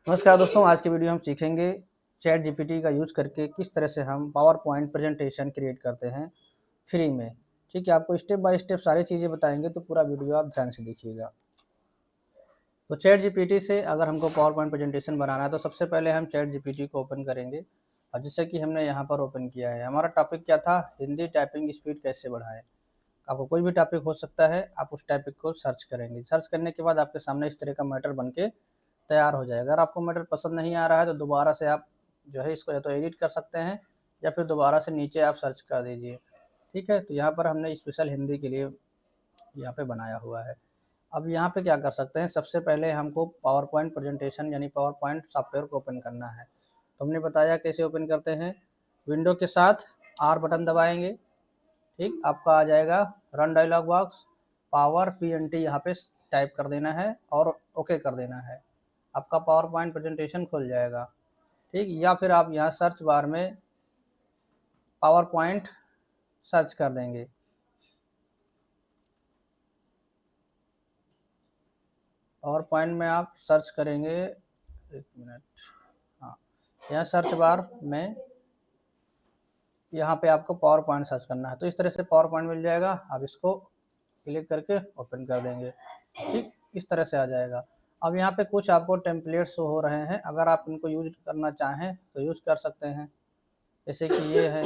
नमस्कार दोस्तों, आज की वीडियो हम सीखेंगे चैट जीपीटी का यूज़ करके किस तरह से हम पावर पॉइंट प्रेजेंटेशन क्रिएट करते हैं फ्री में। ठीक है, आपको स्टेप बाय स्टेप सारी चीज़ें बताएंगे, तो पूरा वीडियो आप ध्यान से देखिएगा। तो चैट जीपीटी से अगर हमको पावर पॉइंट प्रेजेंटेशन बनाना है तो सबसे पहले हम चैट जीपीटी को ओपन करेंगे। और जैसे कि हमने यहाँ पर ओपन किया है, हमारा टॉपिक क्या था, हिंदी टाइपिंग स्पीड कैसे बढ़ाएं। आपको कोई भी टॉपिक हो सकता है, आप उस टॉपिक को सर्च करेंगे। सर्च करने के बाद आपके सामने इस तरह का मैटर बन के तैयार हो जाएगा। अगर आपको मैटर पसंद नहीं आ रहा है तो दोबारा से आप जो है इसको या तो एडिट कर सकते हैं या फिर दोबारा से नीचे आप सर्च कर दीजिए। ठीक है, तो यहाँ पर हमने स्पेशल हिंदी के लिए यहाँ पे बनाया हुआ है। अब यहाँ पे क्या कर सकते हैं, सबसे पहले हमको पावर पॉइंट प्रेजेंटेशन यानी पावर पॉइंट सॉफ्टवेयर को ओपन करना है। तो हमने बताया कैसे ओपन करते हैं। विंडो के साथ आर बटन दबाएंगे। ठीक, आपका आ जाएगा run dialogue box, power PNT यहाँ पे टाइप कर देना है और ओके कर देना है। आपका पावर पॉइंट प्रेजेंटेशन खुल जाएगा। ठीक, या फिर आप यहाँ सर्च बार में पावर पॉइंट सर्च कर देंगे। पावर पॉइंट में आप सर्च करेंगे, एक मिनट, हाँ, यहाँ सर्च बार में यहाँ पे आपको पावर पॉइंट सर्च करना है। तो इस तरह से पावर पॉइंट मिल जाएगा। आप इसको क्लिक करके ओपन कर देंगे। ठीक, इस तरह से आ जाएगा। अब यहाँ पे कुछ आपको टेम्पलेट शो हो रहे हैं, अगर आप इनको यूज करना चाहें तो यूज कर सकते हैं। जैसे कि ये है।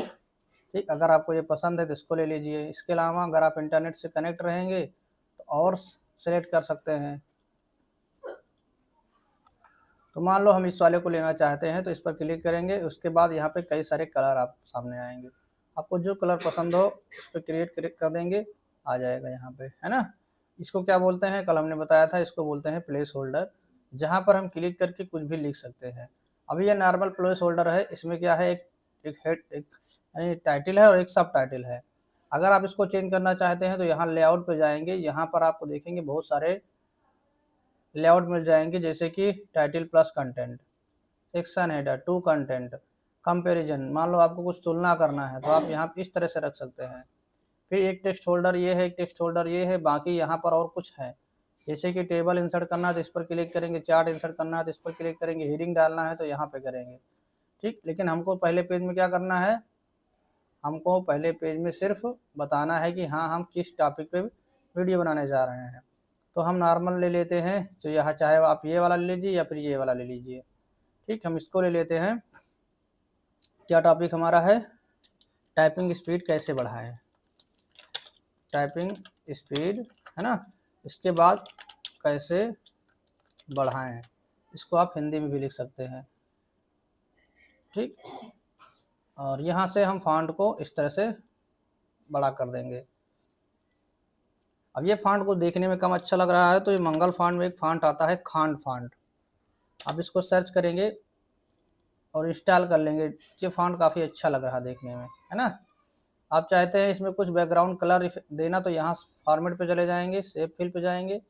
ठीक, अगर आपको ये पसंद है तो इसको ले लीजिए। इसके अलावा अगर आप इंटरनेट से कनेक्ट रहेंगे तो और सेलेक्ट कर सकते हैं। तो मान लो हम इस वाले को लेना चाहते हैं तो इस पर क्लिक करेंगे। उसके बाद यहाँ पे कई सारे कलर आप सामने आएंगे। आपको जो कलर पसंद हो उस पर क्रिएट कर देंगे, आ जाएगा यहाँ पे, है ना। इसको क्या बोलते हैं, कल हमने बताया था, इसको बोलते हैं प्लेस होल्डर, जहाँ पर हम क्लिक करके कुछ भी लिख सकते हैं। अभी ये नॉर्मल प्लेस होल्डर है। इसमें क्या है, एक हेड, एक यानी टाइटल है और एक सब टाइटल है। अगर आप इसको चेंज करना चाहते हैं तो यहाँ लेआउट पे जाएंगे। यहाँ पर आपको देखेंगे बहुत सारे लेआउट मिल जाएंगे, जैसे कि title plus content, section header, two content, comparison. मान लो आपको कुछ तुलना करना है तो आप यहाँ इस तरह से रख सकते हैं। फिर एक टेक्स्ट होल्डर ये है, एक टेक्स्ट होल्डर ये है, बाकी यहाँ पर और कुछ है। जैसे कि टेबल इंसर्ट करना है तो इस पर क्लिक करेंगे, चार्ट इंसर्ट करना है तो इस पर क्लिक करेंगे, हेडिंग डालना है तो यहाँ पे करेंगे। ठीक, लेकिन हमको पहले पेज में क्या करना है, हमको पहले पेज में सिर्फ बताना है कि हाँ हम किस टॉपिक पे वीडियो बनाने जा रहे हैं। तो हम नॉर्मल ले लेते हैं। तो यहाँ चाहे आप ये वाला ले लीजिए या फिर ये वाला ले लीजिए। ठीक, हम इसको ले लेते हैं। क्या टॉपिक हमारा है, टाइपिंग स्पीड कैसे बढ़ाएं, टाइपिंग स्पीड, है ना। इसके बाद कैसे बढ़ाएं, इसको आप हिंदी में भी लिख सकते हैं। ठीक, और यहाँ से हम फॉन्ट को इस तरह से बड़ा कर देंगे। अब ये फॉन्ट को देखने में कम अच्छा लग रहा है तो ये मंगल फॉन्ट में एक फॉन्ट आता है, खांड फॉन्ट। आप इसको सर्च करेंगे और इंस्टॉल कर लेंगे। ये फॉन्ट काफ़ी अच्छा लग रहा है देखने में, है ना। आप चाहते हैं इसमें कुछ बैकग्राउंड कलर देना तो यहाँ फॉर्मेट पे चले जाएंगे, सेव फिल पे जाएंगे,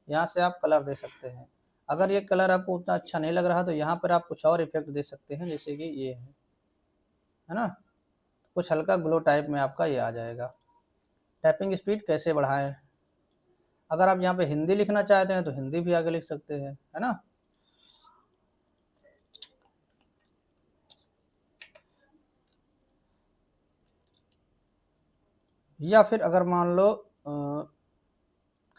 यहाँ से आप कलर दे सकते हैं। अगर ये कलर आपको उतना अच्छा नहीं लग रहा तो यहाँ पर आप कुछ और इफेक्ट दे सकते हैं, जैसे कि ये है ना, कुछ हल्का ग्लो टाइप में आपका ये आ जाएगा। टाइपिंग स्पीड कैसे बढ़ाएं, अगर आप यहाँ पे हिंदी लिखना चाहते हैं तो हिंदी भी आगे लिख सकते हैं, है ना। या फिर अगर मान लो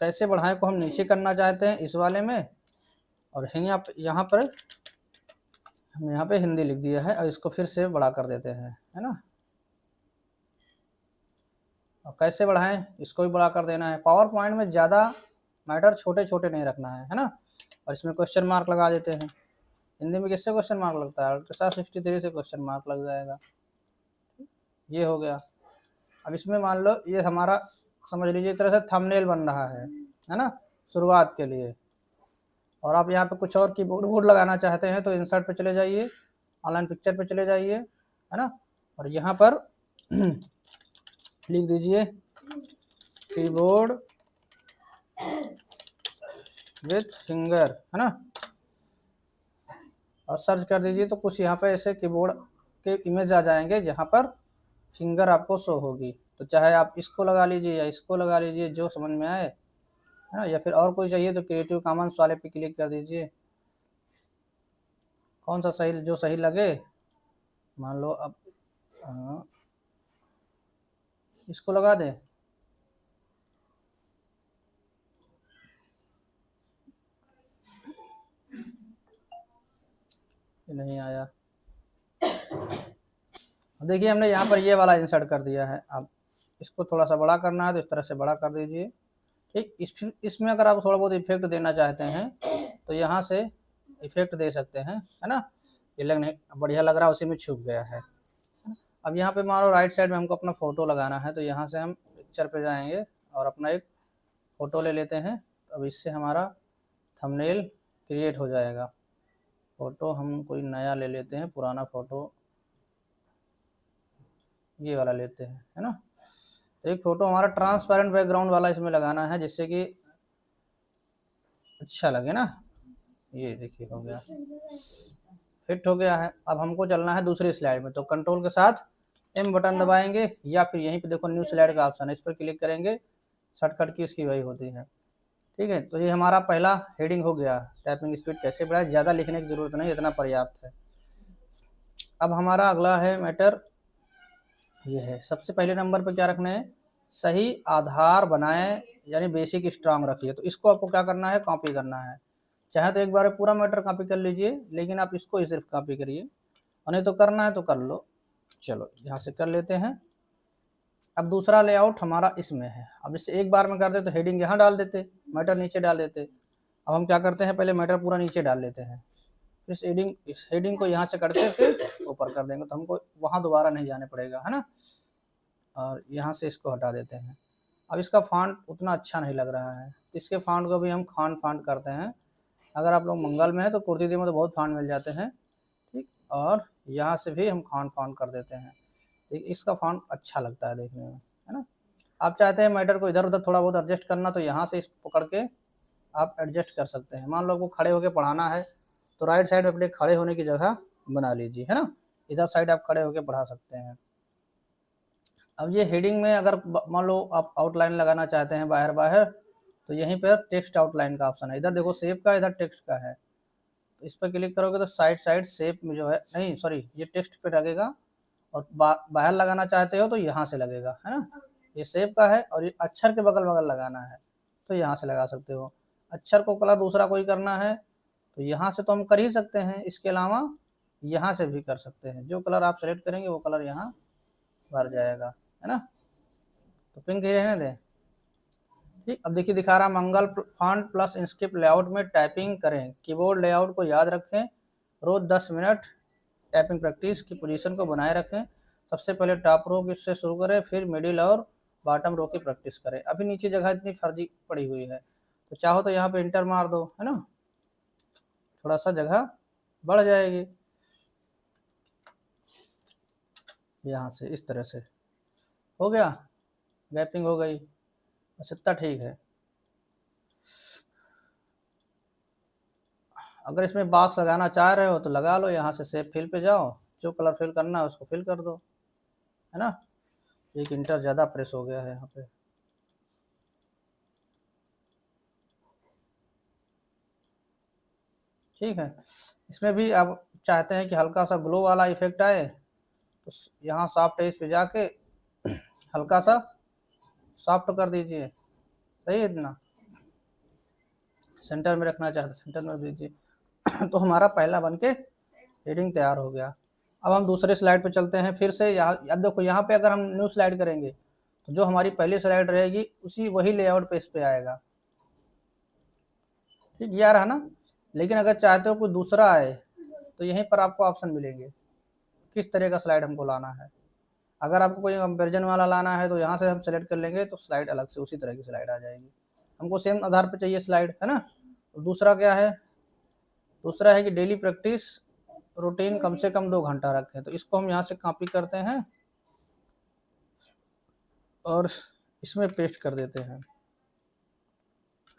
कैसे बढ़ाएं को हम नीचे करना चाहते हैं इस वाले में, और यहाँ पर हम यहाँ पे हिंदी लिख दिया है और इसको फिर से बड़ा कर देते हैं, है ना। और कैसे बढ़ाएं, इसको भी बड़ा कर देना है। पावर पॉइंट में ज़्यादा मैटर छोटे छोटे नहीं रखना है ना। और इसमें क्वेश्चन मार्क लगा देते हैं। हिंदी में किससे क्वेश्चन मार्क लगता है, अल्ट्रासा 63 से क्वेश्चन मार्क लग जाएगा। ये हो गया। अब इसमें मान लो ये हमारा समझ लीजिए एक तरह से थंबनेल बन रहा है ना, शुरुआत के लिए। और आप यहाँ पे कुछ और कीबोर्ड वोर्ड लगाना चाहते हैं तो इंसर्ट पे चले जाइए, ऑनलाइन पिक्चर पे चले जाइए, है ना। और यहाँ पर लिख दीजिए कीबोर्ड विथ फिंगर, है ना, और सर्च कर दीजिए तो कुछ यहाँ पे ऐसे कीबोर्ड के इमेज आ जाएंगे जहाँ पर फिंगर आपको शो होगी। तो चाहे आप इसको लगा लीजिए या इसको लगा लीजिए, जो समझ में आए, है ना। या फिर और कोई चाहिए तो क्रिएटिव कॉमन्स वाले पे क्लिक कर दीजिए। कौन सा सही, जो सही लगे। मान लो अब हाँ, इसको लगा दें। नहीं आया। देखिए हमने यहाँ पर ये वाला इंसर्ट कर दिया है। अब इसको थोड़ा सा बड़ा करना है तो इस तरह से बड़ा कर दीजिए। ठीक, इसमें अगर आप थोड़ा बहुत इफेक्ट देना चाहते हैं तो यहाँ से इफेक्ट दे सकते हैं, है ना। ये लगने बढ़िया लग रहा है, उसी में छुप गया है। अब यहाँ पे मान लो राइट साइड में हमको अपना फ़ोटो लगाना है, तो यहाँ से हम पिक्चर पे जाएंगे और अपना एक फ़ोटो ले लेते हैं। अब इससे हमारा थंबनेल क्रिएट हो जाएगा। फ़ोटो हम कोई नया ले लेते हैं, पुराना फ़ोटो ये वाला लेते हैं, है ना। एक फ़ोटो हमारा ट्रांसपेरेंट बैकग्राउंड वाला इसमें लगाना है, जिससे कि अच्छा लगे ना। ये देखिए हो गया, फिट हो गया है। अब हमको चलना है दूसरी स्लाइड में, तो कंट्रोल के साथ एम बटन दबाएंगे या फिर यहीं पे देखो न्यू स्लाइड का ऑप्शन है, इस पर क्लिक करेंगे। शॉर्टकट की इसकी वही होती है। ठीक है, तो ये हमारा पहला हेडिंग हो गया। टाइपिंग स्पीड कैसे बढ़ाए, ज़्यादा लिखने की ज़रूरत नहीं, इतना पर्याप्त है। अब हमारा अगला है मैटर, ये है सबसे पहले नंबर पे क्या रखना है, सही आधार बनाएं, यानी बेसिक स्ट्रांग रखिए। तो इसको आपको क्या करना है, कॉपी करना है। चाहे तो एक बार पूरा मैटर कॉपी कर लीजिए, लेकिन आप इसको ही सिर्फ कॉपी करिए, और नहीं तो करना है तो कर लो। चलो यहाँ से कर लेते हैं। अब दूसरा लेआउट हमारा इसमें है। अब इसे एक बार में कर दे तो हेडिंग यहाँ डाल देते, मैटर नीचे डाल देते। अब हम क्या करते हैं, पहले मैटर पूरा नीचे डाल लेते हैं, फिर इस हेडिंग को यहाँ से करके फिर ऊपर कर देंगे, तो हमको वहाँ दोबारा नहीं जाने पड़ेगा, है ना। और यहाँ से इसको हटा देते हैं। अब इसका फॉन्ट उतना अच्छा नहीं लग रहा है, तो इसके फॉन्ट को भी हम खान फॉन्ट करते हैं। अगर आप लोग मंगल में है तो कुर्ती में तो बहुत फॉन्ट मिल जाते हैं। ठीक, और यहाँ से भी हम खान फॉन्ट कर देते हैं। ठीक, इसका फॉन्ट अच्छा लगता है देखने में, है ना। आप चाहते हैं मैटर को इधर उधर थोड़ा बहुत एडजस्ट करना, तो यहाँ से इस पकड़ के आप एडजस्ट कर सकते हैं। मान लो आपको खड़े होकर पढ़ाना है, तो राइट साइड में अपने खड़े होने की जगह बना लीजिए, है ना। इधर साइड आप खड़े होकर पढ़ा सकते हैं। अब ये हेडिंग में अगर मान लो आप आउटलाइन लगाना चाहते हैं बाहर बाहर, तो यहीं पर टेक्स्ट आउटलाइन का ऑप्शन है। इधर देखो शेप का, इधर टेक्स्ट का है। तो इस पर क्लिक करोगे तो साइड शेप में जो है, नहीं सॉरी, ये टेक्स्ट पे लगेगा। और बाहर लगाना चाहते हो तो यहाँ से लगेगा, है ना। ये शेप का है और ये अक्षर के बगल बगल लगाना है, तो यहाँ से लगा सकते हो। अक्षर को कलर दूसरा कोई करना है तो यहाँ से तो हम कर ही सकते हैं, इसके अलावा यहाँ से भी कर सकते हैं। जो कलर आप सेलेक्ट करेंगे वो कलर यहाँ भर जाएगा, है ना। तो पिंक ही रहने दें। ठीक, अब देखिए दिखा रहा मंगल फॉन्ट प्लस इंस्क्रिप्ट लेआउट में टाइपिंग करें, कीबोर्ड लेआउट को याद रखें, रोज 10 मिनट टाइपिंग प्रैक्टिस की पोजीशन को बनाए रखें। सबसे पहले टॉप रो से शुरू करें, फिर मिडिल और बॉटम रो की प्रैक्टिस करें। अभी नीचे जगह इतनी फर्जी पड़ी हुई है, तो चाहो तो यहाँ पे इंटर मार दो, है ना, थोड़ा सा जगह बढ़ जाएगी। यहाँ से इस तरह से हो गया, गैपिंग हो गई, बस इतना ठीक है। अगर इसमें बॉक्स लगाना चाह रहे हो तो लगा लो, यहाँ से सेव फिल पे जाओ, जो कलर फिल करना है उसको फिल कर दो, है ना। एक इंटर ज़्यादा प्रेस हो गया है यहाँ पे। ठीक है, इसमें भी आप चाहते हैं कि हल्का सा ग्लो वाला इफेक्ट आए, तो यहाँ सॉफ्ट एज पे जाके हल्का सा सॉफ्ट कर दीजिए। सही है, इतना सेंटर में रखना चाहते सेंटर में दीजिए। तो हमारा पहला बन के हेडिंग तैयार हो गया। अब हम दूसरे स्लाइड पे चलते हैं फिर से। यहाँ अब देखो, यहाँ पे अगर हम न्यू स्लाइड करेंगे तो जो हमारी पहली स्लाइड रहेगी उसी वही लेआउट पे इस पे आएगा। ठीक, ये आ रहा ना। लेकिन अगर चाहते हो कोई दूसरा आए तो यहीं पर आपको ऑप्शन मिलेंगे किस तरह का स्लाइड हमको लाना है। अगर आपको कोई कंपेरिजन वाला लाना है तो यहाँ से हम सेलेक्ट कर लेंगे, तो स्लाइड अलग से उसी तरह की स्लाइड आ जाएगी। हमको सेम आधार पे चाहिए स्लाइड, है ना। तो दूसरा क्या है, दूसरा है कि डेली प्रैक्टिस रूटीन कम से कम 2 घंटा रखें। तो इसको हम यहाँ से कॉपी करते हैं और इसमें पेस्ट कर देते हैं,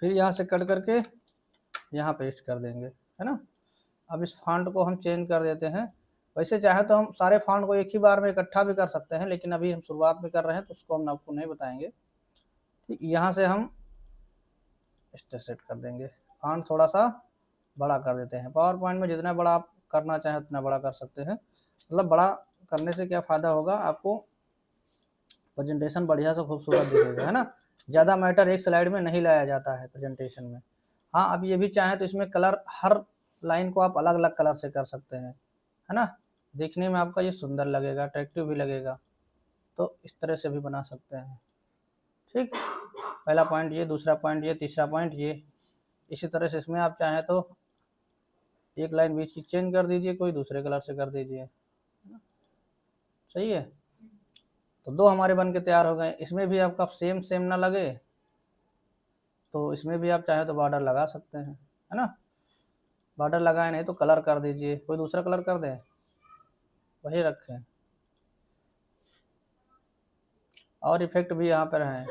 फिर यहाँ से कट करके यहाँ पेस्ट कर देंगे, है ना। अब इस फॉन्ट को हम चेंज कर देते हैं। वैसे चाहे तो हम सारे फॉन्ट को एक ही बार में इकट्ठा भी कर सकते हैं, लेकिन अभी हम शुरुआत में कर रहे हैं तो उसको हम आपको नहीं बताएंगे। ठीक, यहाँ से हम सेट कर देंगे, फॉन्ट थोड़ा सा बड़ा कर देते हैं। पावर पॉइंट में जितना बड़ा आप करना चाहें उतना बड़ा कर सकते हैं। मतलब बड़ा करने से क्या फ़ायदा होगा, आपको प्रेजेंटेशन बढ़िया से खूबसूरत दिखेगा, है ना। ज़्यादा मैटर एक स्लाइड में नहीं लाया जाता है प्रेजेंटेशन में। हाँ, अब ये भी चाहें तो इसमें कलर हर लाइन को आप अलग अलग कलर से कर सकते हैं, है ना। देखने में आपका ये सुंदर लगेगा, अट्रैक्टिव भी लगेगा, तो इस तरह से भी बना सकते हैं। ठीक, पहला पॉइंट ये, दूसरा पॉइंट ये, तीसरा पॉइंट ये। इसी तरह से इसमें आप चाहें तो एक लाइन बीच की चेंज कर दीजिए, कोई दूसरे कलर से कर दीजिए। सही है, तो दो हमारे बन के तैयार हो गए। इसमें भी आपका सेम सेम ना लगे तो इसमें भी आप चाहे तो बॉर्डर लगा सकते हैं, है ना। बॉर्डर लगाए नहीं तो कलर कर दीजिए, कोई दूसरा कलर कर दें, वही रखें। और इफेक्ट भी यहाँ पर हैं,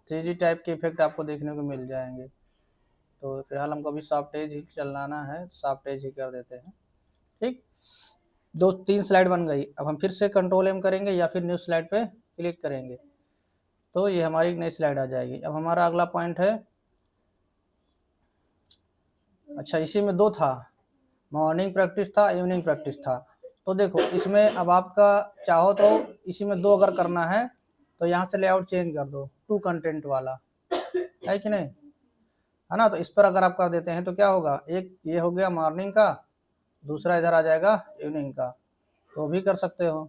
3D टाइप के इफेक्ट आपको देखने को मिल जाएंगे। तो फिलहाल हमको अभी सॉफ्ट एज ही चलाना है, सॉफ्ट एज ही कर देते हैं। ठीक, 2-3 स्लाइड बन गई। अब हम फिर से कंट्रोल एम करेंगे या फिर न्यू स्लाइड पे क्लिक करेंगे तो ये हमारी नई स्लाइड आ जाएगी। अब हमारा अगला पॉइंट है, अच्छा इसी में 2 था, मॉर्निंग प्रैक्टिस था, इवनिंग प्रैक्टिस था। तो देखो इसमें अब आपका चाहो तो इसी में 2 अगर करना है तो यहाँ से लेआउट चेंज कर दो, 2 कंटेंट वाला, है कि नहीं, है ना। तो इस पर अगर आप कर देते हैं तो क्या होगा, एक ये हो गया मॉर्निंग का, दूसरा इधर आ जाएगा इवनिंग का, तो भी कर सकते हो।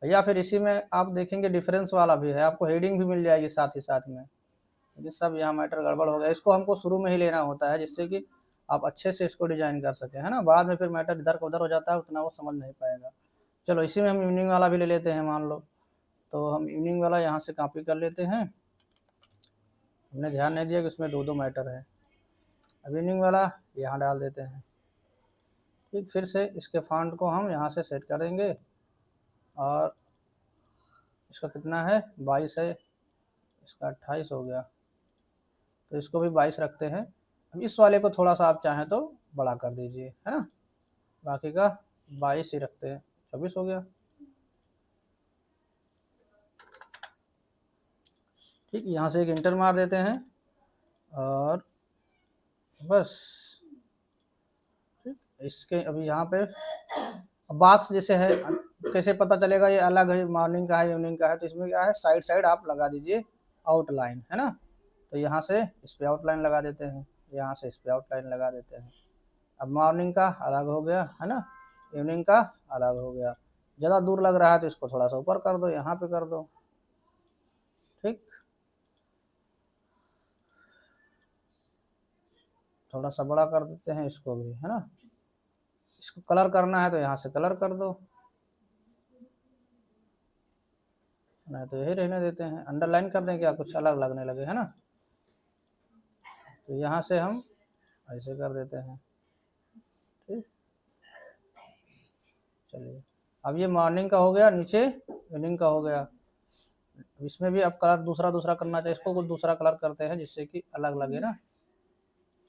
या फिर इसी में आप देखेंगे डिफरेंस वाला भी है, आपको हेडिंग भी मिल जाएगी साथ ही साथ में। ये सब यहाँ मैटर गड़बड़ हो गया, इसको हमको शुरू में ही लेना होता है जिससे कि आप अच्छे से इसको डिजाइन कर सकें, है ना। बाद में फिर मैटर इधर का उधर हो जाता है, उतना वो समझ नहीं पाएगा। चलो इसी में हम इवनिंग वाला भी ले लेते हैं, मान लो। तो हम इवनिंग वाला यहाँ से कॉपी कर लेते हैं, हमने ध्यान नहीं दिया कि उसमें 2-2 मैटर है। अब इवनिंग वाला यहाँ डाल देते हैं। ठीक, फिर से इसके फॉन्ट को हम यहाँ से सेट करेंगे और इसका कितना है, 22 है, इसका 28 हो गया, तो इसको भी 22 रखते हैं। अब इस वाले को थोड़ा सा आप चाहें तो बड़ा कर दीजिए, है ना। बाकी का 22 ही रखते हैं, 24 हो गया। ठीक, यहाँ से एक इंटर मार देते हैं और बस। ठीक, इसके अभी यहाँ पे बॉक्स जैसे है, कैसे पता चलेगा ये अलग है, मॉर्निंग का है इवनिंग का है, तो इसमें क्या है, साइड साइड आप लगा दीजिए आउटलाइन, है ना। तो यहाँ से इस पर आउटलाइन लगा देते हैं, यहाँ से इस पर आउटलाइन लगा देते हैं। अब मॉर्निंग का अलग हो गया, है ना, इवनिंग का अलग हो गया। ज़्यादा दूर लग रहा है तो इसको थोड़ा सा ऊपर कर दो, यहाँ पे कर दो। ठीक, थोड़ा सा बड़ा कर देते हैं इसको भी, है ना। इसको कलर करना है तो यहाँ से कलर कर दो, नहीं तो यही रहने देते हैं। अंडरलाइन कर दें क्या, कुछ अलग लगने लगे, है ना। तो यहाँ से हम ऐसे कर देते हैं। ठीक, चलिए अब ये मॉर्निंग का हो गया, नीचे इवनिंग का हो गया। इसमें भी अब कलर दूसरा दूसरा करना चाहिए, इसको कुछ दूसरा कलर करते हैं जिससे कि अलग लगे ना।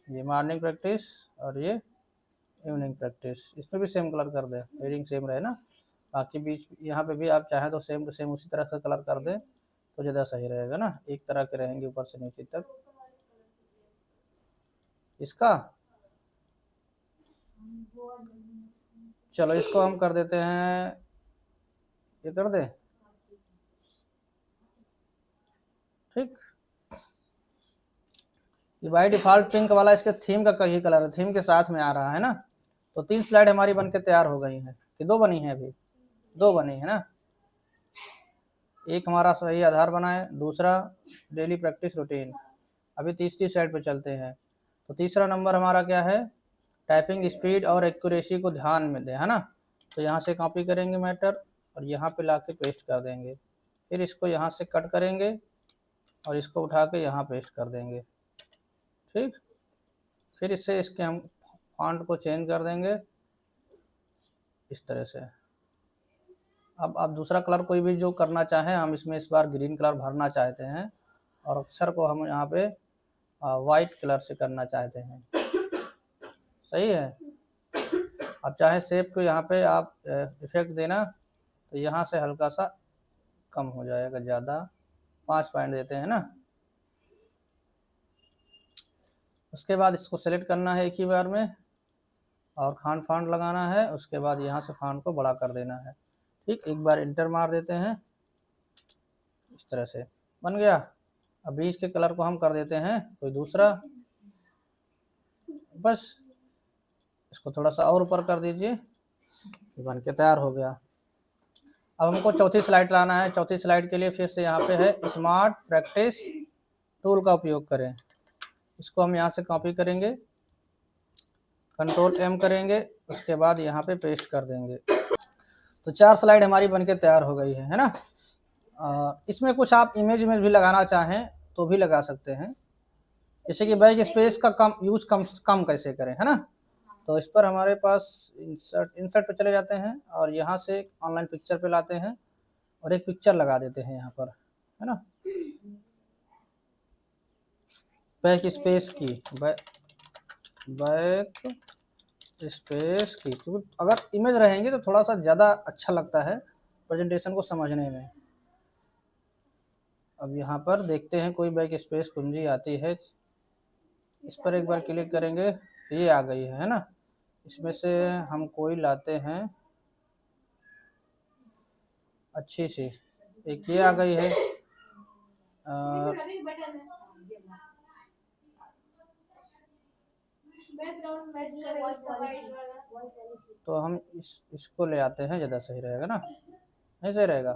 ये मॉर्निंग प्रैक्टिस और ये इवनिंग प्रैक्टिस, इसमें भी सेम कलर कर दें, हेडिंग सेम रहे ना। बाकी बीच यहाँ पे भी आप चाहें तो सेम टू सेम उसी तरह से कलर कर दें तो ज़्यादा सही रहेगा ना, एक तरह के रहेंगे ऊपर से नीचे तक। इसका चलो इसको हम कर देते हैं, ये कर दें। ठीक, ये बाई डिफॉल्ट पिंक वाला इसके थीम का कहीं कलर है, थीम के साथ में आ रहा है ना। तो 3 स्लाइड हमारी बनके तैयार हो गई हैं, कि 2 बनी हैं, अभी 2 बनी है ना। एक हमारा सही आधार बनाए, दूसरा डेली प्रैक्टिस रूटीन। अभी तीसरी स्लाइड पे चलते हैं। तो तीसरा नंबर हमारा क्या है, टाइपिंग स्पीड और एक्यूरेसी को ध्यान में दें, है ना। तो यहाँ से कॉपी करेंगे मैटर और यहाँ पे ला के पेस्ट कर देंगे, फिर इसको यहाँ से कट करेंगे और इसको उठा के यहाँ पेस्ट कर देंगे। ठीक, फिर इससे इसके हम फॉन्ट को चेंज कर देंगे इस तरह से। अब आप दूसरा कलर कोई भी जो करना चाहें, हम इसमें इस बार ग्रीन कलर भरना चाहते हैं और अक्षर को हम यहाँ पे वाइट कलर से करना चाहते हैं। सही है, अब चाहे शेप को यहाँ पे आप इफेक्ट देना तो यहाँ से हल्का सा कम हो जाएगा, ज़्यादा 5 पॉइंट देते हैं ना। उसके बाद इसको सेलेक्ट करना है एक ही बार में और खान फांड लगाना है, उसके बाद यहाँ से फांड को बड़ा कर देना है। ठीक, एक बार इंटर मार देते हैं, इस तरह से बन गया। अब बीच के कलर को हम कर देते हैं कोई दूसरा, बस इसको थोड़ा सा और ऊपर कर दीजिए, बन के तैयार हो गया। अब हमको चौथी स्लाइड लाना है। चौथी स्लाइड के लिए फिर से यहाँ पे है स्मार्ट प्रैक्टिस टूल का उपयोग करें। इसको हम यहाँ से कॉपी करेंगे, कंट्रोल एम करेंगे, उसके बाद यहाँ पे पेस्ट कर देंगे। तो 4 स्लाइड हमारी बनके तैयार हो गई है ना। इसमें कुछ आप इमेज भी लगाना चाहें तो भी लगा सकते हैं, जैसे कि बैक स्पेस का कम कैसे करें, है ना। तो इस पर हमारे पास इंसर्ट पे चले जाते हैं और यहाँ से ऑनलाइन पिक्चर पे लाते हैं और एक पिक्चर लगा देते हैं यहाँ पर, है ना। बैक स्पेस की बैक स्पेस की, तो अगर इमेज रहेंगे तो थोड़ा सा ज़्यादा अच्छा लगता है प्रेजेंटेशन को समझने में। अब यहाँ पर देखते हैं कोई बैक स्पेस कुंजी आती है, इस पर एक बार क्लिक करेंगे, ये आ गई है ना। इसमें से हम कोई लाते हैं अच्छी सी, एक ये आ गई है। तो हम इसको ले आते हैं, ज़्यादा सही रहेगा ना, नहीं सही रहेगा।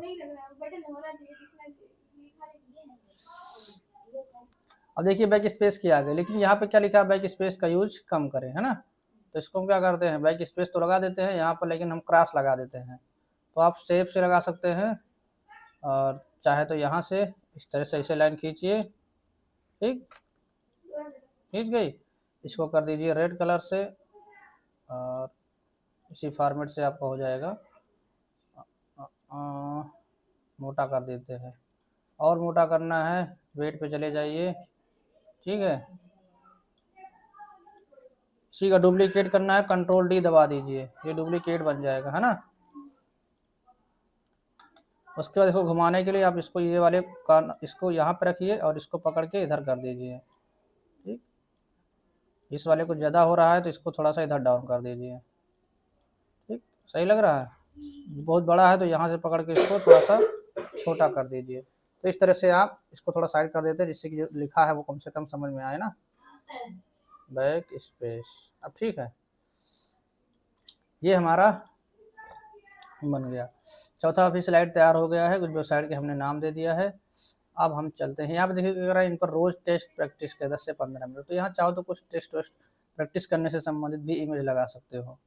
अब देखिए बैक स्पेस की आ गई, लेकिन यहाँ पे क्या लिखा है, बैक स्पेस का यूज कम करें, है ना। तो इसको हम क्या करते हैं, बैक स्पेस तो लगा देते हैं यहाँ पर, लेकिन हम क्रॉस लगा देते हैं। तो आप शेप से लगा सकते हैं, और चाहे तो यहाँ से इस तरह से ऐसे लाइन खींचिए, ठीक, खींच गई। इसको कर दीजिए रेड कलर से, और इसी फॉर्मेट से आपका हो जाएगा। मोटा कर देते हैं, और मोटा करना है, वेट पे चले जाइए, ठीक है। इसी का डुप्लीकेट करना है, कंट्रोल डी दबा दीजिए, ये डुप्लीकेट बन जाएगा, है ना। उसके बाद इसको घुमाने के लिए आप इसको ये वाले इसको यहाँ पे रखिए और इसको पकड़ के इधर कर दीजिए, ठीक। इस वाले को ज़्यादा हो रहा है तो इसको थोड़ा सा इधर डाउन कर दीजिए, ठीक, सही लग रहा है। बहुत बड़ा है तो यहाँ से पकड़ के इसको थोड़ा सा छोटा कर दीजिए। तो इस तरह से आप इसको थोड़ा साइड कर देते हैं, जिससे कि जो लिखा है वो कम से कम समझ में आए ना। बैक स्पेस, अब ठीक है, ये हमारा बन गया। चौथा भी स्लाइड तैयार हो गया है, कुछ वेबसाइट के हमने नाम दे दिया है। अब हम चलते हैं, यहाँ पे देखिए अगर इन पर रोज टेस्ट प्रैक्टिस के 10 से 15 मिनट, तो यहाँ चाहो तो कुछ टेस्ट प्रैक्टिस करने से संबंधित भी इमेज लगा सकते हो।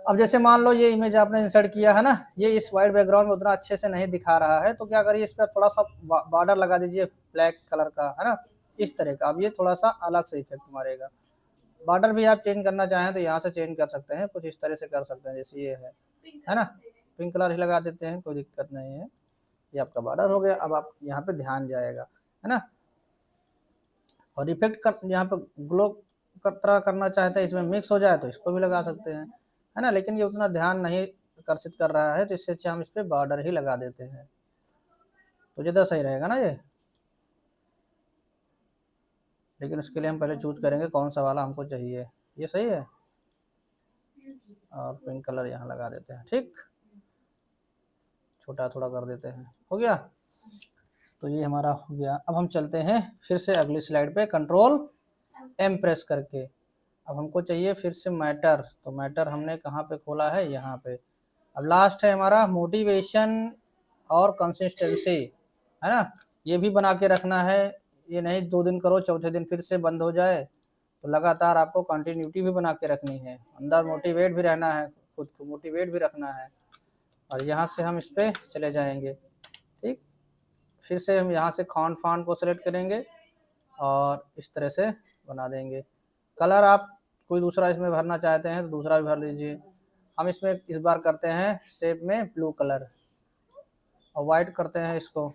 अब जैसे मान लो ये इमेज आपने इंसर्ट किया है ना, ये इस वाइट बैकग्राउंड में उतना अच्छे से नहीं दिखा रहा है, तो क्या करिए, इस पर थोड़ा सा बॉर्डर लगा दीजिए ब्लैक कलर का, है ना, इस तरह का। अब ये थोड़ा सा अलग से इफेक्ट मारेगा। बॉर्डर भी आप चेंज करना चाहें तो यहाँ से चेंज कर सकते हैं, कुछ इस तरह से कर सकते हैं, जैसे ये है ना। पिंक कलर ही लगा देते हैं, कोई दिक्कत नहीं है। ये आपका बॉर्डर हो गया। अब आप यहाँ पे ध्यान जाएगा, है ना। और इफेक्ट कर यहाँ पे ग्लो तरह करना चाहते हैं, इसमें मिक्स हो जाए तो इसको भी लगा सकते हैं, है ना। लेकिन ये उतना ध्यान नहीं आकर्षित कर रहा है, तो इससे अच्छा हम इस पर बॉर्डर ही लगा देते हैं, तो ज़्यादा सही रहेगा ना ये। लेकिन उसके लिए हम पहले चूज करेंगे कौन सा वाला हमको चाहिए। ये सही है, और पिंक कलर यहाँ लगा देते हैं, ठीक, छोटा थोड़ा कर देते हैं, हो गया। तो ये हमारा हो गया। अब हम चलते हैं फिर से अगली स्लाइड पे, कंट्रोल एम प्रेस करके। अब हमको चाहिए फिर से मैटर, तो मैटर हमने कहाँ पे खोला है, यहाँ पे। अब लास्ट है हमारा मोटिवेशन और कंसिस्टेंसी, है ना। ये भी बना के रखना है, ये नहीं 2 दिन करो चौथे दिन फिर से बंद हो जाए, तो लगातार आपको कंटिन्यूटी भी बना के रखनी है, अंदर मोटिवेट भी रहना है, खुद को मोटिवेट भी रखना है। और यहाँ से हम इस पर चले जाएंगे, ठीक। फिर से हम यहाँ से फॉन्ट को सेलेक्ट करेंगे और इस तरह से बना देंगे। कलर आप कोई दूसरा इसमें भरना चाहते हैं तो दूसरा भी भर लीजिए। हम इसमें इस बार करते हैं शेप में ब्लू कलर, और वाइट करते हैं इसको।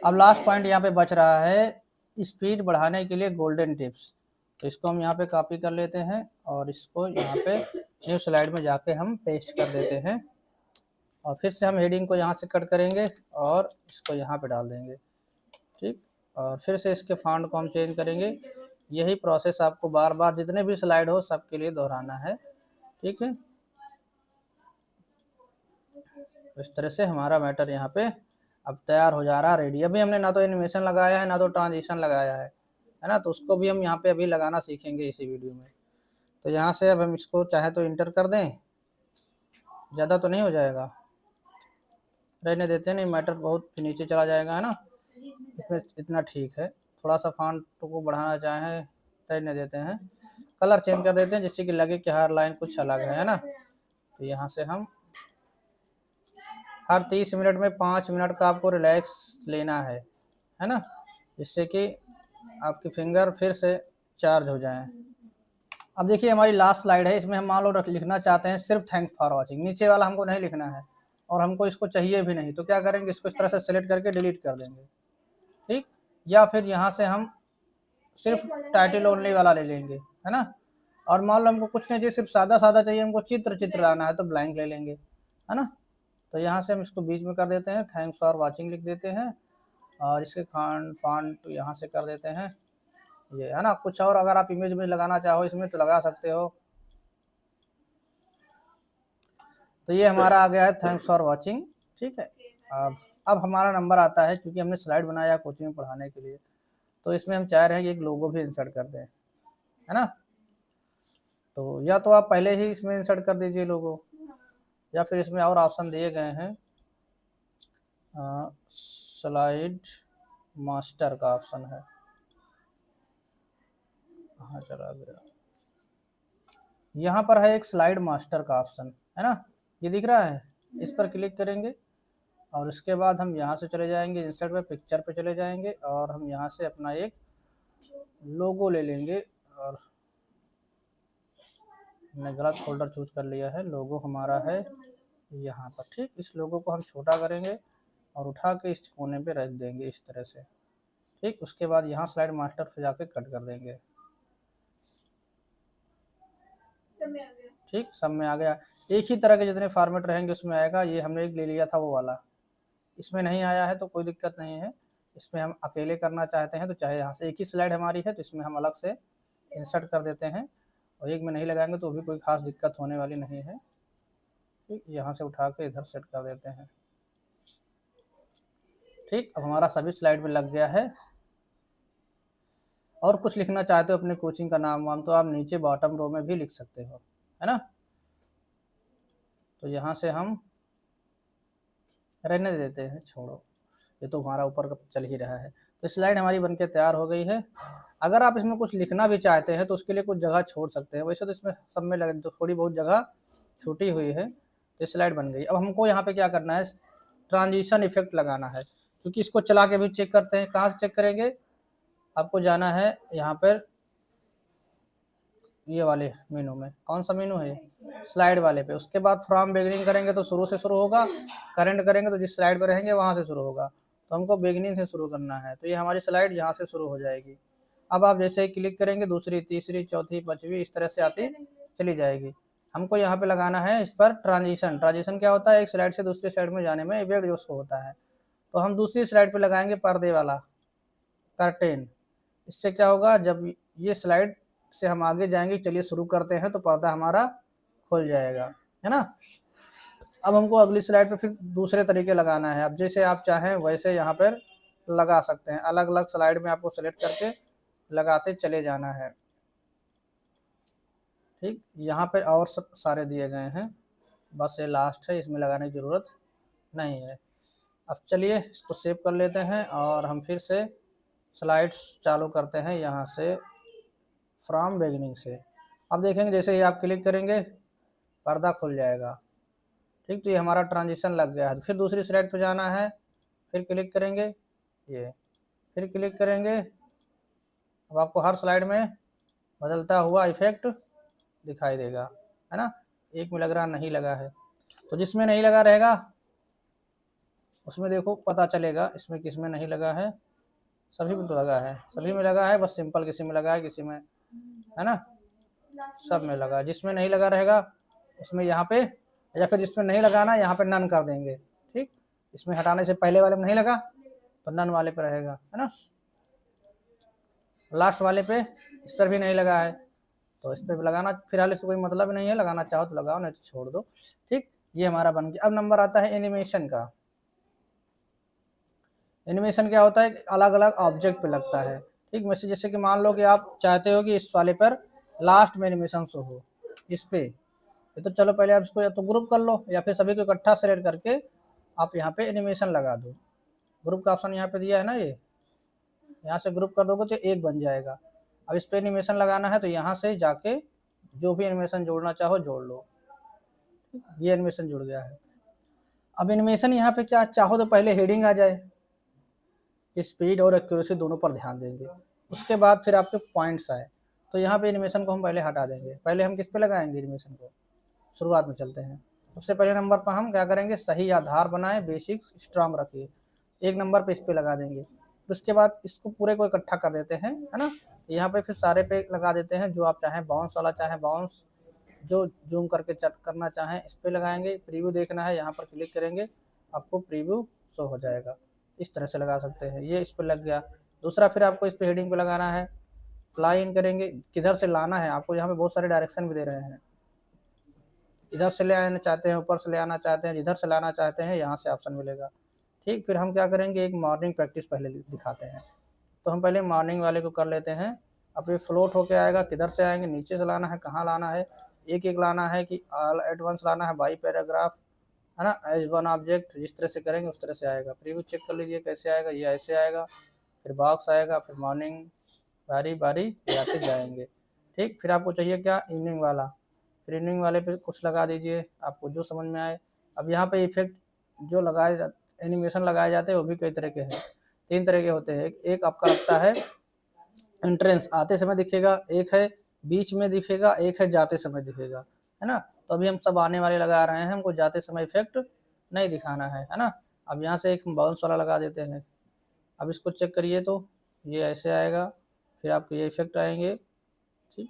अब लास्ट पॉइंट यहाँ पे बच रहा है, स्पीड बढ़ाने के लिए गोल्डन टिप्स। तो इसको हम यहाँ पे कॉपी कर लेते हैं और इसको यहाँ पे न्यू स्लाइड में जाके हम पेस्ट कर देते हैं, और फिर से हम हेडिंग को यहाँ से कट करेंगे और इसको यहाँ पे डाल देंगे, ठीक। और फिर से इसके फॉन्ट को हम चेंज करेंगे। यही प्रोसेस आपको बार बार जितने भी स्लाइड हो सबके लिए दोहराना है। ठीक है, इस तरह से हमारा मैटर यहाँ पे अब तैयार हो जा रहा है, रेडी। अभी हमने ना तो एनिमेशन लगाया है ना तो ट्रांजिशन लगाया है ना, तो उसको भी हम यहाँ पे अभी लगाना सीखेंगे इसी वीडियो में। तो यहाँ से अब हम इसको चाहे तो इंटर कर दें, ज़्यादा तो नहीं हो जाएगा, रहने देते हैं, नहीं मैटर बहुत नीचे चला जाएगा, है ना, इसमें इतना ठीक है। थोड़ा सा फॉन्ट को बढ़ाना चाहें रहने देते हैं, कलर चेंज कर देते हैं जिससे कि लगे कि हर लाइन कुछ अलग है ना। तो यहाँ से हम हर 30 मिनट में 5 मिनट का आपको रिलैक्स लेना है ना, जिससे कि आपकी फिंगर फिर से चार्ज हो जाए। अब देखिए हमारी लास्ट स्लाइड है, इसमें हम मान लो लिखना चाहते हैं सिर्फ थैंक्स फॉर वॉचिंग, नीचे वाला हमको नहीं लिखना है और हमको इसको चाहिए भी नहीं, तो क्या करेंगे, इसको इस तरह से सेलेक्ट करके डिलीट कर देंगे, ठीक। या फिर यहाँ से हम सिर्फ टाइटल ओनली वाला ले लेंगे, है ना। और मान लो हमको कुछ नहीं चाहिए, सिर्फ सादा सादा चाहिए, हमको चित्र आना है तो ब्लैंक ले लेंगे, है ना। तो यहाँ से हम इसको बीच में कर देते हैं, थैंक्स फॉर वॉचिंग लिख देते हैं, और इसके फॉन्ट यहाँ से कर देते हैं ये, है ना। कुछ और अगर आप इमेज में लगाना चाहो इसमें तो लगा सकते हो। तो ये हमारा आ गया है थैंक्स फॉर वॉचिंग, ठीक है। अब हमारा नंबर आता है, क्योंकि हमने स्लाइड बनाया कोचिंग में पढ़ाने के लिए, तो इसमें हम चाह रहे हैं कि एक लोगो भी इंसर्ट कर दें, है ना। तो या तो आप पहले ही इसमें इंसर्ट कर दीजिए लोगो, या फिर इसमें और ऑप्शन दिए गए हैं, स्लाइड मास्टर का ऑप्शन है, हाँ चला गया, यहाँ पर है एक स्लाइड मास्टर का ऑप्शन, है ना, ये दिख रहा है, इस पर क्लिक करेंगे और उसके बाद हम यहाँ से चले जाएंगे इंसर्ट पे, पिक्चर पे चले जाएंगे और हम यहाँ से अपना एक लोगो ले लेंगे, और हमने गलत फोल्डर चूज कर लिया है, लोगो हमारा है यहाँ पर, ठीक। इस लोगो को हम छोटा करेंगे और उठा के इस कोने पे रख देंगे इस तरह से, ठीक। उसके बाद यहाँ स्लाइड मास्टर पे जाके कट कर देंगे, ठीक, सब में आ गया। एक ही तरह के जितने फॉर्मेट रहेंगे उसमें आएगा, ये हमने एक ले लिया था वो वाला, इसमें नहीं आया है तो कोई दिक्कत नहीं है। इसमें हम अकेले करना चाहते हैं तो चाहे यहाँ से एक ही स्लाइड हमारी है तो इसमें हम अलग से इंसर्ट कर देते हैं, और एक में नहीं लगाएंगे तो भी कोई खास दिक्कत होने वाली नहीं है, ठीक। यहाँ से उठा के इधर सेट कर देते हैं, ठीक। अब हमारा सभी स्लाइड में लग गया है। और कुछ लिखना चाहते हो अपने कोचिंग का नाम वाम तो आप नीचे बॉटम रो में भी लिख सकते हो, है ना। तो यहाँ से हम रहने देते हैं, छोड़ो, ये तो हमारा ऊपर का चल ही रहा है। तो स्लाइड हमारी बनके तैयार हो गई है। अगर आप इसमें कुछ लिखना भी चाहते हैं तो उसके लिए कुछ जगह छोड़ सकते हैं, वैसे तो इसमें सब में लगे तो थोड़ी बहुत जगह छूटी हुई है, तो स्लाइड बन गई। अब हमको यहाँ पे क्या करना है, ट्रांजिशन इफेक्ट लगाना है, क्योंकि इसको चला के भी चेक करते हैं। कहाँ से चेक करेंगे, आपको जाना है यहाँ पर ये वाले मेनू में, कौन सा मेनू है, स्लाइड वाले पे। उसके बाद फ्रॉम बिगिनिंग करेंगे तो शुरू से शुरू होगा, करंट करेंगे तो जिस स्लाइड पे रहेंगे वहां से शुरू होगा, तो हमको बिगिनिंग से शुरू करना है। तो ये हमारी स्लाइड यहाँ से शुरू हो जाएगी। अब आप जैसे ही क्लिक करेंगे दूसरी तीसरी चौथी पांचवी इस तरह से आती चली जाएगी। हमको यहाँ पे लगाना है इस पर ट्रांजिशन। ट्रांजिशन क्या होता है, एक स्लाइड से दूसरी स्लाइड में जाने में इफेक्ट जो उसको होता है। तो हम दूसरी स्लाइड पे लगाएंगे पर्दे वाला कर्टेन। इससे क्या होगा, जब ये स्लाइड से हम आगे जाएंगे, चलिए शुरू करते हैं, तो पर्दा हमारा खुल जाएगा, है ना। अब हमको अगली स्लाइड पे फिर दूसरे तरीके लगाना है। अब जैसे आप चाहें वैसे यहाँ पर लगा सकते हैं, अलग अलग स्लाइड में आपको सेलेक्ट करके लगाते चले जाना है, ठीक। यहाँ पे और सब सारे दिए गए हैं, बस ये लास्ट है, इसमें लगाने की ज़रूरत नहीं है। अब चलिए इसको सेव कर लेते हैं और हम फिर से स्लाइड्स चालू करते हैं यहाँ से फ्रॉम बिगिनिंग से। अब देखेंगे जैसे ही आप क्लिक करेंगे पर्दा खुल जाएगा, ठीक। तो ये हमारा ट्रांजिशन लग गया है। फिर दूसरी स्लाइड पे जाना है, फिर क्लिक करेंगे ये, फिर क्लिक करेंगे। अब आपको हर स्लाइड में बदलता हुआ इफेक्ट दिखाई देगा, है ना। एक में लग रहा नहीं लगा है, तो जिसमें नहीं लगा रहेगा उसमें देखो पता चलेगा इसमें किस में नहीं लगा है। सभी में तो लगा है, सभी में लगा है, बस सिंपल किसी में लगा है किसी में, है ना, सब में लगा। जिसमें नहीं लगा रहेगा उसमें यहाँ पे, या फिर जिसमें नहीं लगाना यहाँ पे नन कर देंगे, ठीक। इसमें हटाने से पहले वाले में नहीं लगा तो नन वाले पे रहेगा, है ना। लास्ट वाले पे इस पर भी नहीं लगा है तो इस पर भी लगाना फिलहाल इसको कोई मतलब नहीं है, लगाना चाहो तो लगाओ, नहीं तो छोड़ दो। ठीक, ये हमारा बन गया। अब नंबर आता है एनिमेशन का। एनिमेशन क्या होता है, अलग अलग ऑब्जेक्ट पे लगता है। ठीक, वैसे जैसे कि मान लो कि आप चाहते हो कि इस वाले पर लास्ट में एनिमेशन शो हो, इस पे तो चलो पहले आप इसको या तो ग्रुप कर लो या फिर सभी को इकट्ठा सेलेक्ट करके आप यहाँ पे एनिमेशन लगा दो। ग्रुप का ऑप्शन यहाँ पे दिया है ना, ये यहाँ से ग्रुप कर दोगे तो एक बन जाएगा। अब इस पे एनिमेशन लगाना है तो यहाँ से जाके जो भी एनिमेशन जोड़ना चाहो जोड़ लो। ये एनिमेशन जुड़ गया है। अब एनिमेशन यहाँ पे क्या चाहो तो पहले हेडिंग आ जाए, स्पीड और एक्यूरेसी दोनों पर ध्यान देंगे। उसके बाद फिर आपके पॉइंट्स आए तो यहाँ पे एनिमेशन को हम पहले हटा देंगे। पहले हम किस पे लगाएंगे एनिमेशन को, शुरुआत में चलते हैं। सबसे पहले नंबर पर हम क्या करेंगे, सही आधार बनाए, बेसिक स्ट्रांग रखिए, एक नंबर पे इस पे लगा देंगे। उसके बाद इसको पूरे को इकट्ठा कर देते हैं, है ना। यहाँ पे फिर सारे पे लगा देते हैं, जो आप चाहें बाउंस वाला चाहें बाउंस, जो जूम करके चट करना चाहें इस पे लगाएंगे। प्रीव्यू देखना है, यहाँ पर क्लिक करेंगे, आपको प्रीव्यू शो हो जाएगा। इस तरह से लगा सकते हैं। ये इस पर लग गया। दूसरा फिर आपको इस पे हेडिंग पे लगाना है, फ्लाई इन करेंगे, किधर से लाना है आपको, यहाँ पे बहुत सारे डायरेक्शन भी दे रहे हैं। इधर से ले आना चाहते हैं, ऊपर से ले आना चाहते हैं, जिधर से लाना चाहते हैं यहाँ से ऑप्शन मिलेगा। ठीक, फिर हम क्या करेंगे, एक मॉर्निंग प्रैक्टिस पहले दिखाते हैं। तो हम पहले मॉर्निंग वाले को कर लेते हैं। अब ये फ्लोट होके आएगा, किधर से आएंगे, नीचे से लाना है, कहाँ लाना है, एक एक लाना है कि ऑल एट वंस लाना है, बाई पैराग्राफ, है ना, एज वन ऑब्जेक्ट। जिस तरह से करेंगे उस तरह से आएगा। प्रीव्यू चेक कर लीजिए कैसे आएगा, ये ऐसे आएगा, फिर बॉक्स आएगा, फिर मॉर्निंग, बारी बारी जाते जाएंगे। ठीक, फिर आपको चाहिए क्या, इवनिंग वाला, फिर इवनिंग वाले पे कुछ लगा दीजिए आपको जो समझ में आए। अब यहाँ पे इफेक्ट जो लगाए एनिमेशन लगाए जाते हैं वो भी कई तरह के हैं, 3 तरह के होते हैं। एक आपका लगता है एंट्रेंस, आते समय दिखेगा, एक है बीच में दिखेगा, एक है जाते समय दिखेगा, है ना। तो अभी हम सब आने वाले लगा रहे हैं, हमको जाते समय इफेक्ट नहीं दिखाना है ना। अब यहाँ से एक बाउंस वाला लगा देते हैं। अब इसको चेक करिए तो ये ऐसे आएगा, फिर आपको ये इफेक्ट आएंगे। ठीक,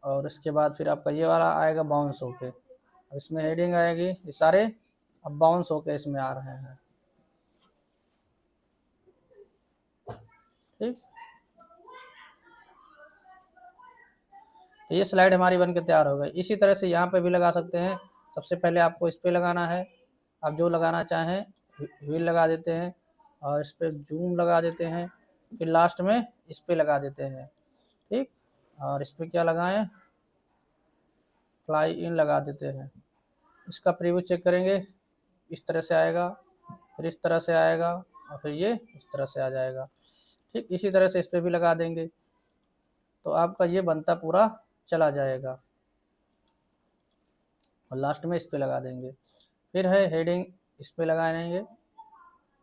और इसके बाद फिर आपका ये वाला आएगा बाउंस होके। अब इसमें हेडिंग आएगी, ये सारे अब बाउंस होके इसमें आ रहे हैं। ठीक, तो ये स्लाइड हमारी बनकर तैयार हो गई। इसी तरह से यहाँ पे भी लगा सकते हैं। सबसे पहले आपको इस पे लगाना है, आप जो लगाना चाहें व्हील लगा देते हैं, और इस पे जूम लगा देते हैं, फिर लास्ट में इस पे लगा देते हैं। ठीक, और इस पे क्या लगाएं, फ्लाई इन लगा देते हैं। इसका प्रीव्यू चेक करेंगे, इस तरह से आएगा, फिर इस तरह से आएगा, और फिर ये इस तरह से आ जाएगा। ठीक, इसी तरह से इस पे भी लगा देंगे तो आपका ये बनता पूरा चला जाएगा, और लास्ट में इस पे लगा देंगे। फिर है हेडिंग, इस पे लगा देंगे,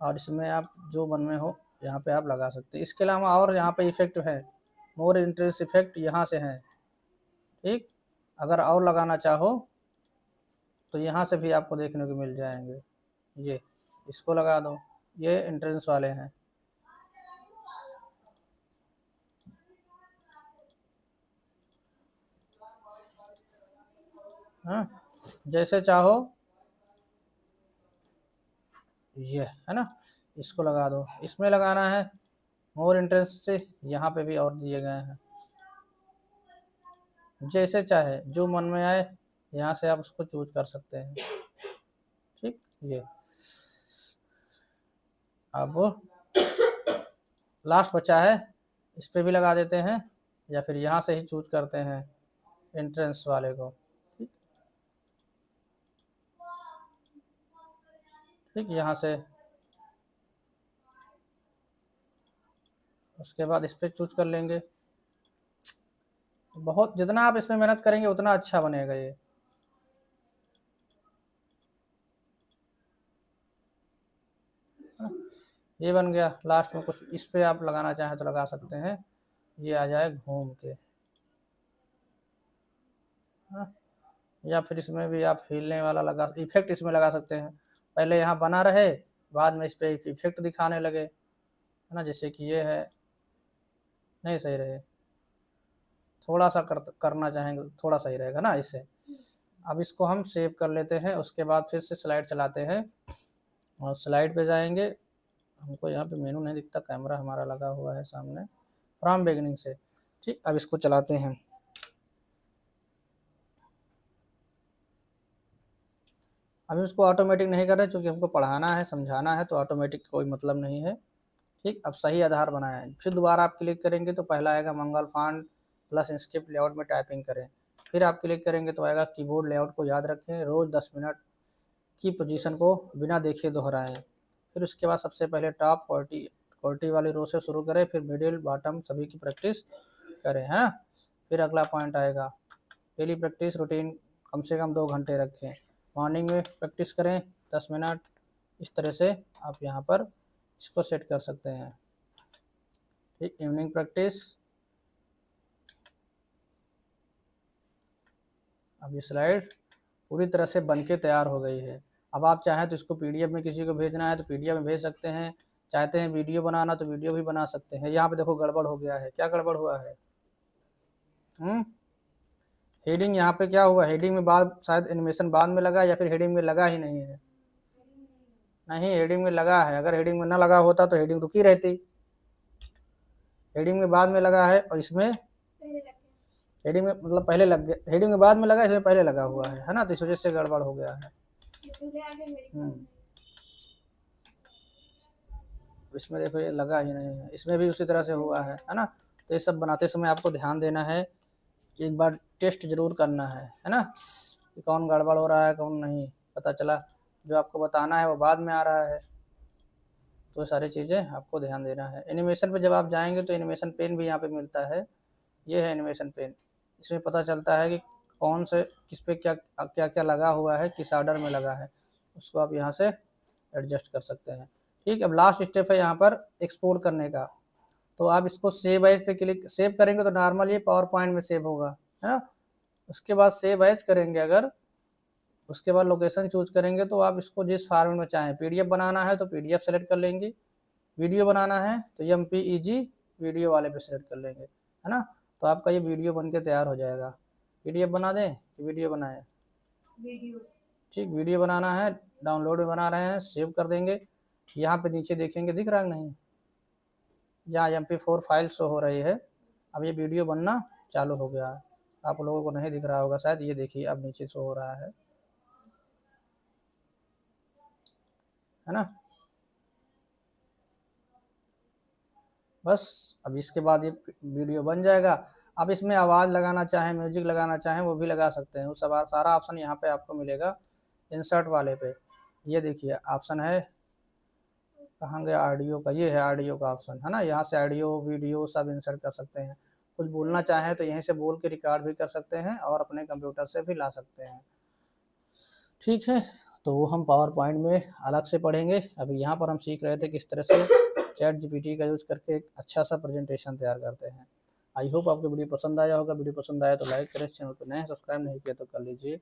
और इसमें आप जो मन में हो यहाँ पे आप लगा सकते हैं। इसके अलावा और यहाँ पे इफेक्ट है, मोर इंटरेस्ट इफेक्ट यहाँ से हैं। ठीक, अगर और लगाना चाहो तो यहाँ से भी आपको देखने को मिल जाएंगे। ये इसको लगा दो, ये एंट्रेंस वाले हैं। हाँ, जैसे चाहो ये, है ना, इसको लगा दो। इसमें लगाना है मोर इंटरेस्ट से, यहाँ पे भी और दिए गए हैं, जैसे चाहे जो मन में आए यहाँ से आप उसको चूज कर सकते हैं। ठीक, ये अब लास्ट बचा है, इस पे भी लगा देते हैं, या फिर यहाँ से ही चूज करते हैं एंट्रेंस वाले को। ठीक, ठीक, यहाँ से उसके बाद इस पे चूज कर लेंगे। बहुत जितना आप इसमें मेहनत करेंगे उतना अच्छा बनेगा ये बन गया। लास्ट में कुछ इस पे आप लगाना चाहें तो लगा सकते हैं, ये आ जाए घूम के, हाँ? या फिर इसमें भी आप हिलने वाला लगा इफेक्ट इसमें लगा सकते हैं। पहले यहाँ बना रहे, बाद में इस पे इफेक्ट दिखाने लगे, है ना, जैसे कि ये है, नहीं सही रहे, थोड़ा सा करना चाहेंगे थोड़ा सही रहेगा ना इससे। अब इसको हम सेव कर लेते हैं, उसके बाद फिर से स्लाइड चलाते हैं, और स्लाइड पे जाएंगे। हमको यहाँ पे मेनू नहीं दिखता, कैमरा हमारा लगा हुआ है सामने, फ्रॉम बिगिनिंग से। ठीक, अब इसको चलाते हैं। हम इसको ऑटोमेटिक नहीं कर रहे क्योंकि हमको पढ़ाना है, समझाना है, तो ऑटोमेटिक कोई मतलब नहीं है। ठीक, अब सही आधार बनाएं। फिर दोबारा आप क्लिक करेंगे तो पहला आएगा मंगल फॉन्ट प्लस इंस्क्रिप्ट लेआउट में टाइपिंग करें। फिर आप क्लिक करेंगे तो आएगा कीबोर्ड लेआउट को याद रखें, रोज़ 10 मिनट की पोजीशन को बिना देखे दोहराएं। फिर उसके बाद सबसे पहले टॉप क्वालिटी वाली रो से शुरू करें, फिर मिडिल बॉटम सभी की प्रैक्टिस करें, है ना। फिर अगला पॉइंट आएगा डेली प्रैक्टिस रूटीन कम से कम 2 घंटे रखें। मॉर्निंग में प्रैक्टिस करें 10 मिनट। इस तरह से आप यहाँ पर इसको सेट कर सकते हैं। ठीक, इवनिंग प्रैक्टिस। अब ये स्लाइड पूरी तरह से बन के तैयार हो गई है। अब आप चाहें तो इसको पीडीएफ में किसी को भेजना है तो पीडीएफ में भेज सकते हैं, चाहते हैं वीडियो बनाना तो वीडियो भी बना सकते हैं। यहाँ पे देखो गड़बड़ हो गया है, क्या गड़बड़ हुआ है? हेडिंग यहाँ पे क्या हुआ, हेडिंग में बाद शायद एनिमेशन बाद में लगा या फिर हेडिंग में लगा ही नहीं है। नहीं, हेडिंग में लगा है। अगर हेडिंग में ना लगा होता तो हेडिंग रुकी रहती। हेडिंग में बाद में लगा है और इसमें हेडिंग में मतलब पहले लग गया, हेडिंग में बाद में लगा, इसमें पहले लगा हुआ है ना, तो इस वजह से गड़बड़ हो गया है। इसमें देखो ये लगा ही नहीं है, इसमें भी उसी तरह से हुआ है ना। तो ये सब बनाते समय आपको ध्यान देना है, एक बार टेस्ट जरूर करना है ना, कि कौन गड़बड़ हो रहा है कौन नहीं। पता चला जो आपको बताना है वो बाद में आ रहा है, तो सारी चीज़ें आपको ध्यान देना है। एनिमेशन पे जब आप जाएंगे तो एनिमेशन पेन भी यहाँ पे मिलता है, ये है एनिमेशन पेन। इसमें पता चलता है कि कौन से किस पे क्या क्या क्या लगा हुआ है, किस ऑर्डर में लगा है, उसको आप यहाँ से एडजस्ट कर सकते हैं। ठीक, अब लास्ट स्टेप है यहाँ पर एक्सपोर्ट करने का। तो आप इसको सेव एज पे क्लिक, सेव करेंगे तो नॉर्मल ये पावर पॉइंट में सेव होगा, है ना। उसके बाद सेव एज करेंगे अगर, उसके बाद लोकेशन चूज करेंगे तो आप इसको जिस फॉर्मेट में चाहें, पीडीएफ बनाना है तो पीडीएफ सेलेक्ट कर लेंगे, वीडियो बनाना है तो एमपीईजी वीडियो वाले पे सेलेक्ट कर लेंगे, है ना। तो आपका ये वीडियो बन के तैयार हो जाएगा। पीडीएफ बना दें कि वीडियो बनाएं? वीडियो। ठीक, वीडियो बनाना है, डाउनलोड में बना रहे हैं, सेव कर देंगे। यहाँ पे नीचे देखेंगे, दिख रहा है नहीं, यहाँ MP4 फाइल शो हो रही है। अब ये वीडियो बनना चालू हो गया है, आप लोगों को नहीं दिख रहा होगा शायद, ये देखिए अब नीचे शो हो रहा है ना। बस अब इसके बाद ये वीडियो बन जाएगा। अब इसमें आवाज़ लगाना चाहें, म्यूजिक लगाना चाहें वो भी लगा सकते हैं। वो सब सारा ऑप्शन यहाँ पे आपको मिलेगा इंसर्ट वाले पे। ये देखिए ऑप्शन है, कहाँ गया ऑडियो का, ये है ऑडियो का ऑप्शन, है ना। यहाँ से ऑडियो वीडियो सब इंसर्ट कर सकते हैं। कुछ बोलना चाहें तो यहीं से बोल के रिकॉर्ड भी कर सकते हैं और अपने कंप्यूटर से भी ला सकते हैं। ठीक है, तो वो हम पावर पॉइंट में अलग से पढ़ेंगे। अभी यहाँ पर हम सीख रहे थे किस तरह से चैट जीपीटी का यूज़ करके एक अच्छा सा प्रेजेंटेशन तैयार करते हैं। आई होप आपको वीडियो पसंद आया होगा। वीडियो पसंद आया तो लाइक करें, चैनल को नए सब्सक्राइब नहीं किया तो कर लीजिए।